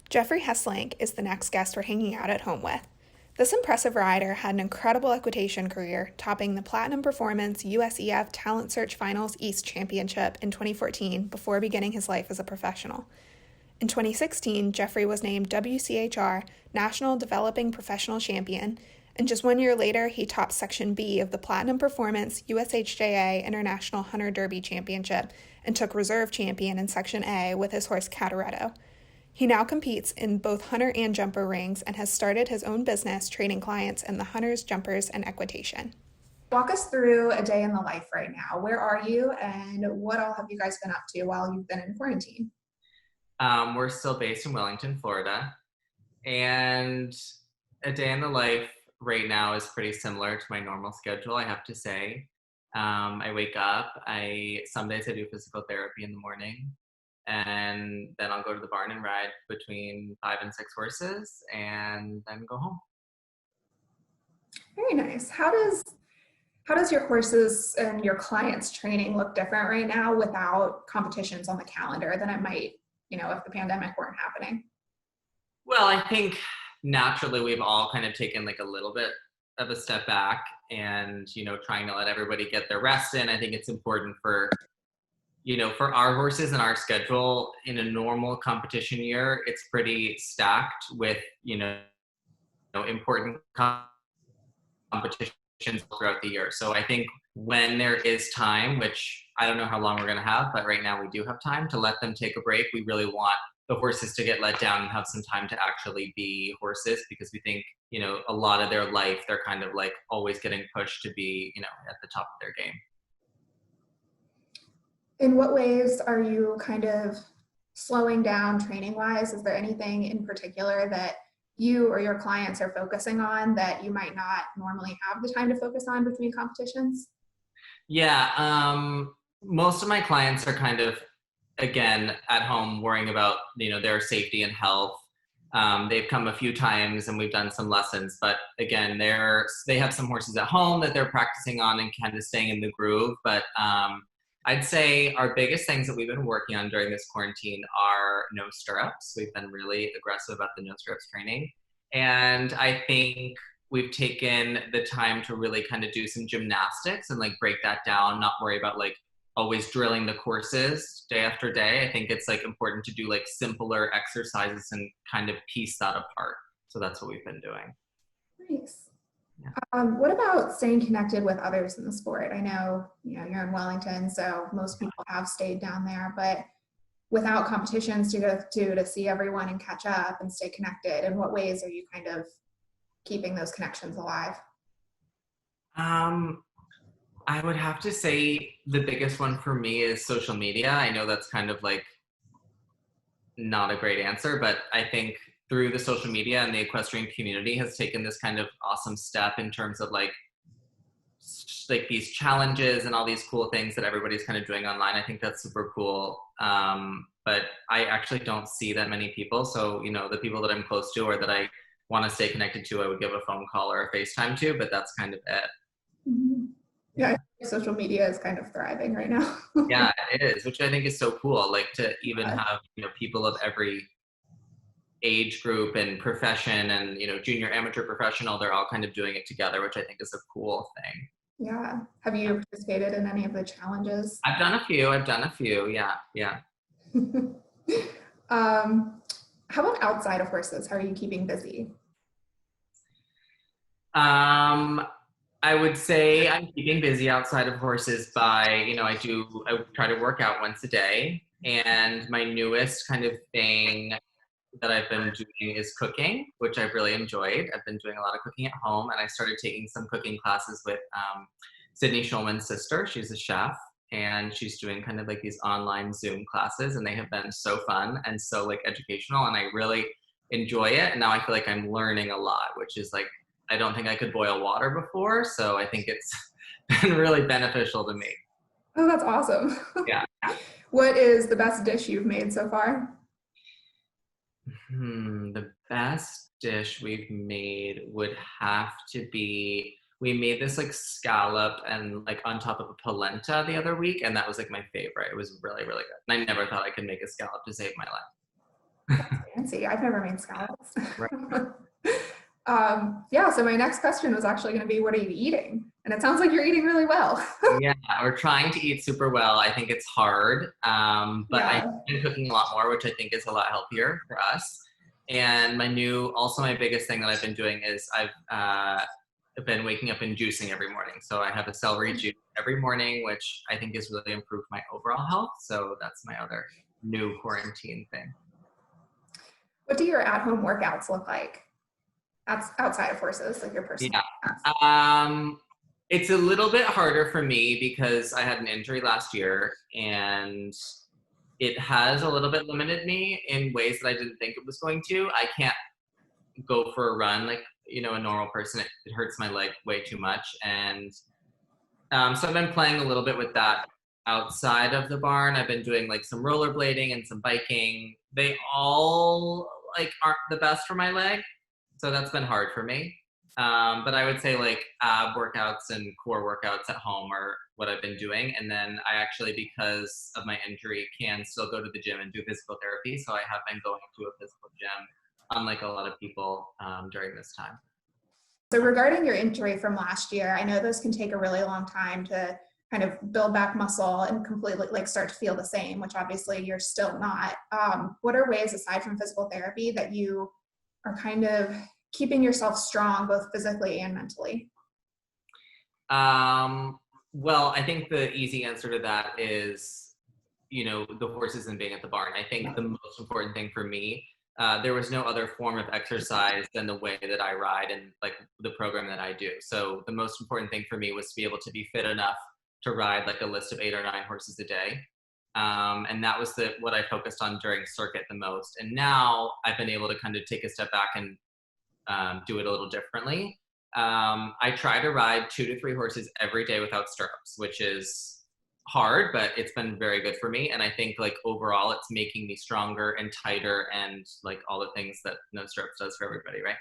Geoffrey Hesslink is the next guest we're hanging out at home with. This impressive rider had an incredible equitation career, topping the Platinum Performance USEF Talent Search Finals East Championship in 2014 before beginning his life as a professional. In 2016, Geoffrey was named WCHR National Developing Professional Champion, and just 1 year later, he topped Section B of the Platinum Performance USHJA International Hunter Derby Championship and took Reserve Champion in Section A with his horse Cataretto. He now competes in both hunter and jumper rings and has started his own business training clients in the hunters, jumpers, and equitation. Walk us through a day in the life right now. Where are you and what all have you guys been up to while you've been in quarantine? We're still based in Wellington, Florida, and a day in the life right now is pretty similar to my normal schedule, I have to say. I wake up, some days I do physical therapy in the morning, and then I'll go to the barn and ride between 5 and 6 horses and then go home. Very nice. How does your horses and your clients training look different right now without competitions on the calendar than it might, if the pandemic weren't happening? Well, I think naturally we've all kind of taken like a little bit of a step back and, trying to let everybody get their rest in. I think it's important for our horses and our schedule in a normal competition year, it's pretty stacked with, important competitions throughout the year. So I think when there is time, which I don't know how long we're going to have, but right now we do have time to let them take a break. We really want the horses to get let down and have some time to actually be horses, because we think, a lot of their life, they're kind of like always getting pushed to be, at the top of their game. In what ways are you kind of slowing down training wise? Is there anything in particular that you or your clients are focusing on that you might not normally have the time to focus on between competitions? Yeah, most of my clients are kind of, again, at home worrying about, their safety and health. They've come a few times and we've done some lessons, but again, they have some horses at home that they're practicing on and kind of staying in the groove. But I'd say our biggest things that we've been working on during this quarantine are no stirrups. We've been really aggressive about the no stirrups training. And I think we've taken the time to really kind of do some gymnastics and like break that down, not worry about like always drilling the courses day after day. I think it's like important to do like simpler exercises and kind of piece that apart. So that's what we've been doing. Nice. Yeah. What about staying connected with others in the sport? I know, you're in Wellington, so most people have stayed down there, but without competitions to go to see everyone and catch up and stay connected, in what ways are you kind of keeping those connections alive? I would have to say the biggest one for me is social media. I know that's kind of like not a great answer, but I think through the social media and the equestrian community has taken this kind of awesome step in terms of like these challenges and all these cool things that everybody's kind of doing online. I think that's super cool. But I actually don't see that many people. So, the people that I'm close to or that I want to stay connected to, I would give a phone call or a FaceTime to, but that's kind of it. Mm-hmm. Yeah, I think social media is kind of thriving right now. Yeah, it is, which I think is so cool. Like to even have, people of every age group and profession and, junior, amateur, professional, they're all kind of doing it together, which I think is a cool thing. Yeah. Have you participated in any of the challenges? I've done a few. Yeah. How about outside of horses? How are you keeping busy? I would say I'm keeping busy outside of horses by, I try to work out once a day. And my newest kind of thing that I've been doing is cooking, which I've really enjoyed. I've been doing a lot of cooking at home, and I started taking some cooking classes with Sydney Schulman's sister. She's a chef, and she's doing kind of like these online Zoom classes, and they have been so fun and so like educational, and I really enjoy it. And now I feel like I'm learning a lot, which is like, I don't think I could boil water before, so I think it's been really beneficial to me. Oh, that's awesome. Yeah. What is the best dish you've made so far? The best dish we've made would have to be, we made this like scallop and like on top of a polenta the other week, and that was like my favorite. It was really, really good. And I never thought I could make a scallop to save my life. fancy. I've never made scallops. Right. Yeah, so my next question was actually going to be, what are you eating? And it sounds like you're eating really well. Yeah, we're trying to eat super well. I think it's hard, but I've Yeah. been cooking a lot more, which I think is a lot healthier for us. And my biggest thing that I've been doing is I've been waking up and juicing every morning. So I have a celery juice every morning, which I think has really improved my overall health. So that's my other new quarantine thing. What do your at-home workouts look like? Outside of horses, like your personal. Yeah. It's a little bit harder for me because I had an injury last year, and it has a little bit limited me in ways that I didn't think it was going to. I can't go for a run like, a normal person. It hurts my leg way too much. And so I've been playing a little bit with that outside of the barn. I've been doing like some rollerblading and some biking. They all like aren't the best for my leg. So that's been hard for me. But I would say like ab workouts and core workouts at home are what I've been doing. And then I actually, because of my injury, can still go to the gym and do physical therapy. So I have been going to a physical gym, unlike a lot of people during this time. So regarding your injury from last year, I know those can take a really long time to kind of build back muscle and completely like start to feel the same, which obviously you're still not. What are ways aside from physical therapy that you are kind of keeping yourself strong, both physically and mentally? Well, I think the easy answer to that is, the horses and being at the barn. I think the most important thing for me, there was no other form of exercise than the way that I ride and like the program that I do. So the most important thing for me was to be able to be fit enough to ride like a list of 8 or 9 horses a day. And that was what I focused on during circuit the most. And now I've been able to kind of take a step back and do it a little differently. I try to ride 2 to 3 horses every day without stirrups, which is hard, but it's been very good for me. And I think like overall it's making me stronger and tighter and like all the things that no stirrups does for everybody, right?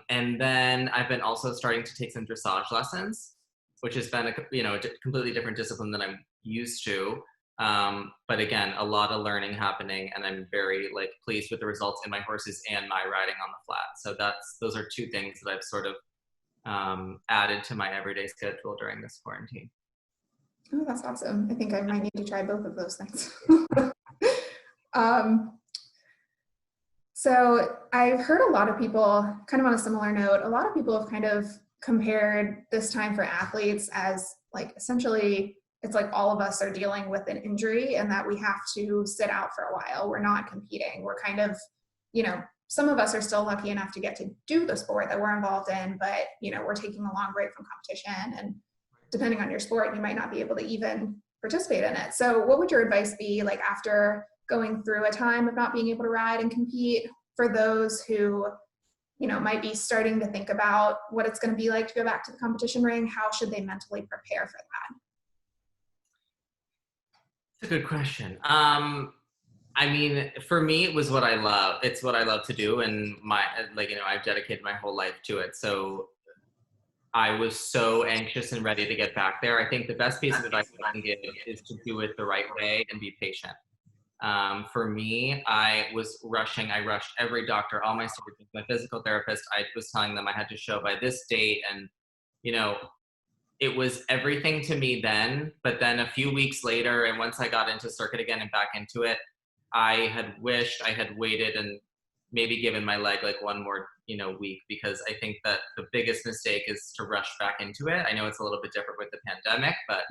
And then I've been also starting to take some dressage lessons, which has been a completely different discipline than I'm used to. But again, a lot of learning happening, and I'm very like pleased with the results in my horses and my riding on the flat. So those are 2 things that I've sort of added to my everyday schedule during this quarantine. Oh, that's awesome. I think I might need to try both of those things. So I've heard a lot of people, kind of on a similar note, a lot of people have kind of compared this time for athletes as like essentially it's like all of us are dealing with an injury and that we have to sit out for a while. We're not competing. We're kind of, some of us are still lucky enough to get to do the sport that we're involved in, but, we're taking a long break from competition. And depending on your sport, you might not be able to even participate in it. So what would your advice be like after going through a time of not being able to ride and compete for those who, might be starting to think about what it's going to be like to go back to the competition ring? How should they mentally prepare for that? That's a good question. I mean, for me, it was what I love. It's what I love to do. And I've dedicated my whole life to it. So I was so anxious and ready to get back there. I think the best piece of advice I can give is to do it the right way and be patient. For me, I was rushing. I rushed every doctor, all my surgeons, my physical therapist. I was telling them I had to show by this date. And, it was everything to me then. But then a few weeks later, and once I got into circuit again and back into it, I had wished I had waited and maybe given my leg like one more, week, because I think that the biggest mistake is to rush back into it. I know it's a little bit different with the pandemic, but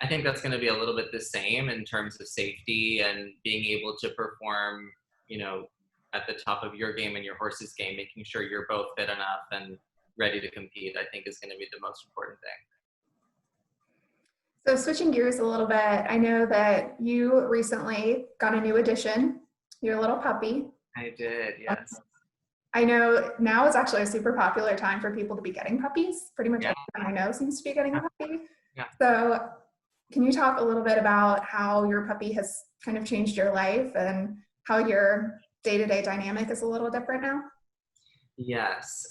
I think that's going to be a little bit the same in terms of safety and being able to perform, at the top of your game and your horse's game, making sure you're both fit enough and ready to compete, I think is going to be the most important thing. So switching gears a little bit, I know that you recently got a new addition, your little puppy. I did, yes. I know now is actually a super popular time for people to be getting puppies. Pretty much everyone I know seems to be getting a puppy. Yeah. So can you talk a little bit about how your puppy has kind of changed your life and how your day-to-day dynamic is a little different now? Yes.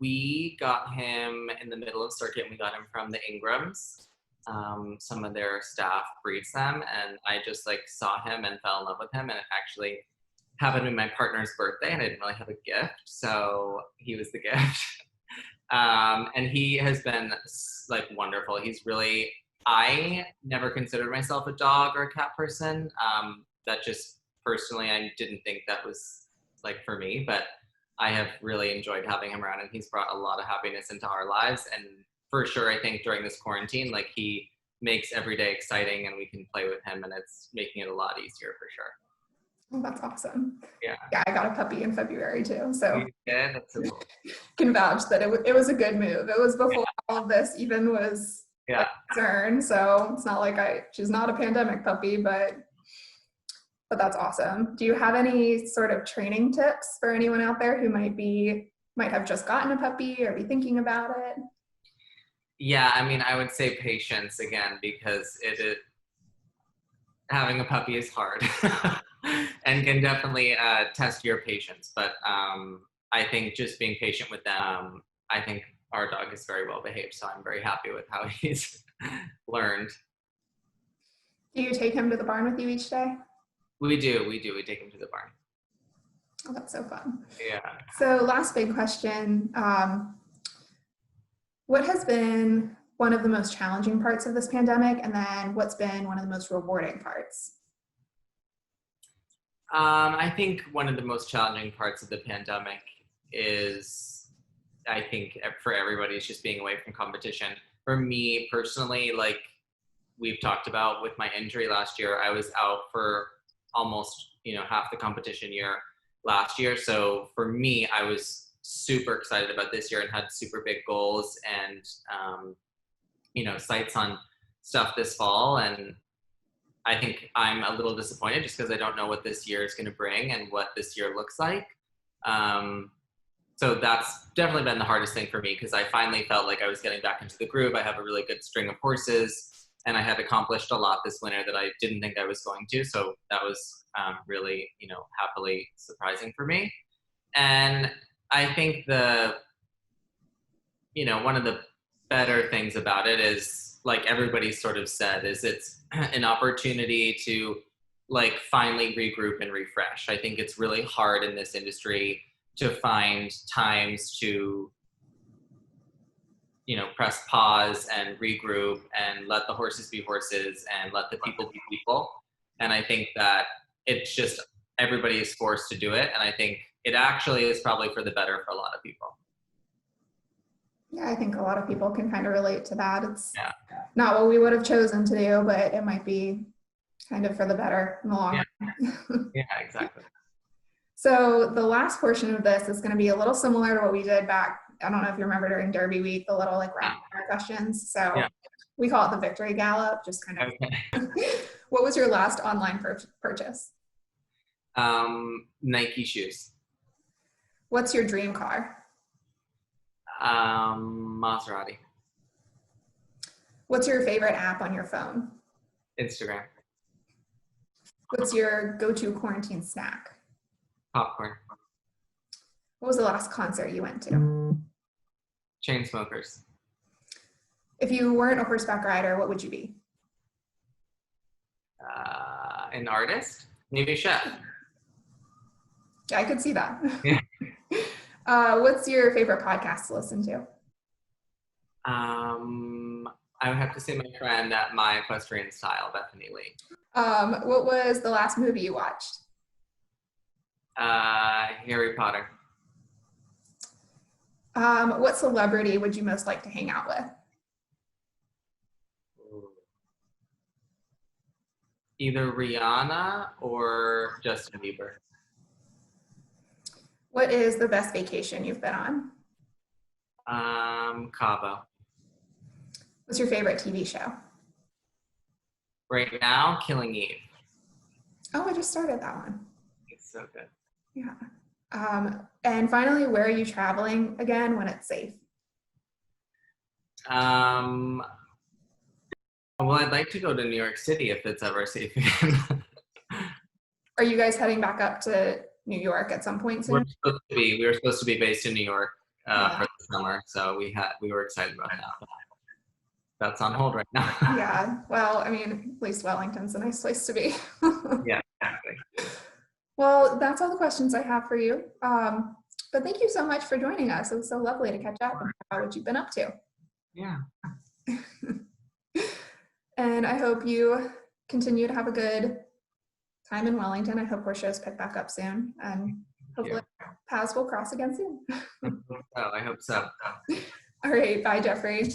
We got him in the middle of circuit, and we got him from the Ingrams. Some of their staff breeds them, and I just like saw him and fell in love with him. And actually, happened to be my partner's birthday, and I didn't really have a gift, so he was the gift. And he has been like wonderful. I never considered myself a dog or a cat person. That just personally, I didn't think that was like for me, but I have really enjoyed having him around, and he's brought a lot of happiness into our lives. And for sure, I think during this quarantine, like he makes every day exciting, and we can play with him, and it's making it a lot easier for sure. Oh, that's awesome. Yeah. Yeah, I got a puppy in February too, so Yeah, that's so cool. can vouch that it was a good move. It was before all of this even was a concern, so it's not like she's not a pandemic puppy, but that's awesome. Do you have any sort of training tips for anyone out there who might have just gotten a puppy or be thinking about it? Yeah, I mean, I would say patience again, because having a puppy is hard and can definitely test your patience. But I think just being patient with them, I think our dog is very well behaved, so I'm very happy with how he's learned. Do you take him to the barn with you each day? We do. We take him to the barn. Oh, that's so fun. Yeah. So last big question. What has been one of the most challenging parts of this pandemic, and then what's been one of the most rewarding parts? I think one of the most challenging parts of the pandemic is, I think for everybody, is just being away from competition. For me personally, like we've talked about with my injury last year, I was out for almost, half the competition year last year. So for me, I was super excited about this year and had super big goals and, sights on stuff this fall. And I think I'm a little disappointed just because I don't know what this year is going to bring and what this year looks like. So that's definitely been the hardest thing for me, because I finally felt like I was getting back into the groove. I have a really good string of horses, and I had accomplished a lot this winter that I didn't think I was going to. So that was really, happily surprising for me. And I think one of the better things about it is, like everybody sort of said, is it's an opportunity to like finally regroup and refresh. I think it's really hard in this industry to find times to, press pause and regroup and let the horses be horses and let the people be people. And I think that it's just everybody is forced to do it. And I think it actually is probably for the better for a lot of people. Yeah, I think a lot of people can kind of relate to that. It's not what we would have chosen to do, but it might be kind of for the better in the long run. Yeah, exactly. So the last portion of this is going to be a little similar to what we did back, I don't know if you remember, during Derby week, the little like rapid fire questions. So we call it the victory gallop, just kind of. Okay. What was your last online purchase? Nike shoes. What's your dream car? Maserati. What's your favorite app on your phone? Instagram. What's your go-to quarantine snack? Popcorn. What was the last concert you went to? Chainsmokers. If you weren't a horseback rider, what would you be? An artist? Maybe a chef. Yeah, I could see that. Yeah. What's your favorite podcast to listen to? I would have to say my friend at My Equestrian Style, Bethany Lee. What was the last movie you watched? Harry Potter. What celebrity would you most like to hang out with? Either Rihanna or Justin Bieber. What is the best vacation you've been on? Cabo. What's your favorite TV show? Right now, Killing Eve. Oh, I just started that one. It's so good. Yeah. And finally, where are you traveling again when it's safe? Well, I'd like to go to New York City if it's ever safe again. Are you guys heading back up to New York at some point soon? We were supposed to be based in New York for the summer, so we were excited about that. But that's on hold right now. Yeah. Well, I mean, at least Wellington's a nice place to be. Yeah, exactly. Well, that's all the questions I have for you. But thank you so much for joining us. It was so lovely to catch up and talk about what you've been up to. Yeah. And I hope you continue to have a good time in Wellington. I hope our shows pick back up soon, and hopefully paths will cross again soon. I hope so. All right, bye, Geoffrey.